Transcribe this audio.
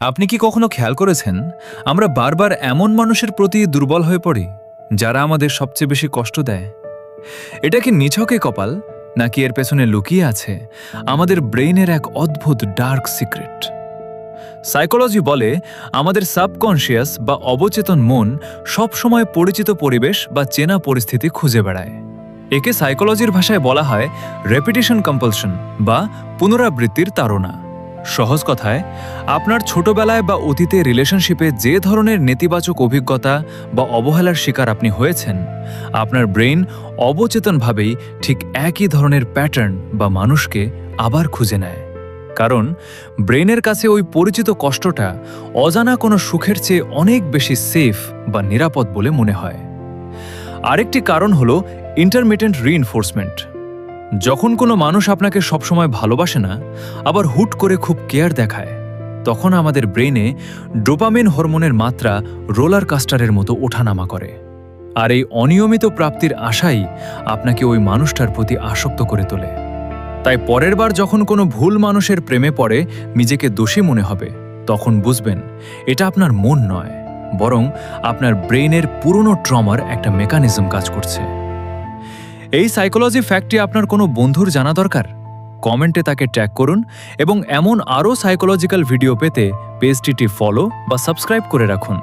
আপনি কি কখনো খেয়াল করেছেন আমরা বারবার এমন মানুষের প্রতি দুর্বল হয়ে পড়ি যারা আমাদের সবচেয়ে বেশি কষ্ট দেয়? এটা কি নিছকে কপাল, নাকি এর পেছনে লুকিয়ে আছে আমাদের ব্রেইনের এক অদ্ভুত ডার্ক সিক্রেট? সাইকোলজি বলে আমাদের সাবকনশিয়াস বা অবচেতন মন সবসময় পরিচিত পরিবেশ বা চেনা পরিস্থিতি খুঁজে বেড়ায়। একে সাইকোলজির ভাষায় বলা হয় রেপিটিশন কম্পালশন বা পুনরাবৃত্তির তাড়না। সহজ কথায়, আপনার ছোটবেলায় বা অতীতে রিলেশনশিপে যে ধরনের নেতিবাচক অভিজ্ঞতা বা অবহেলার শিকার আপনি হয়েছেন, আপনার ব্রেইন অবচেতনভাবেই ঠিক একই ধরনের প্যাটার্ন বা মানুষকে আবার খুঁজে নেয়। কারণ ব্রেইনের কাছে ওই পরিচিত কষ্টটা অজানা কোনো সুখের চেয়ে অনেক বেশি সেফ বা নিরাপদ বলে মনে হয়। আরেকটি কারণ হলো ইন্টারমিটেন্ট রিইনফোর্সমেন্ট। যখন কোনো মানুষ আপনাকে সবসময় ভালোবাসে না, আবার হুট করে খুব কেয়ার দেখায়, তখন আমাদের ব্রেইনে ডোপামিন হরমোনের মাত্রা রোলার কাস্টারের মতো ওঠানামা করে। আর এই অনিয়মিত প্রাপ্তির আশাই আপনাকে ওই মানুষটার প্রতি আসক্ত করে তোলে। তাই পরের বার যখন কোনো ভুল মানুষের প্রেমে পড়ে নিজেকে দোষী মনে হবে, তখন বুঝবেন এটা আপনার মন নয়, বরং আপনার ব্রেইনের পুরনো ট্রমার একটা মেকানিজম কাজ করছে। এই সাইকোলজি ফ্যাক্টটি আপনার কোনো বন্ধুর জানা দরকার। কমেন্টে তাকে ট্যাগ করুন এবং এমন আরও সাইকোলজিক্যাল ভিডিও পেতে পেজটি ফলো বা সাবস্ক্রাইব করে রাখুন।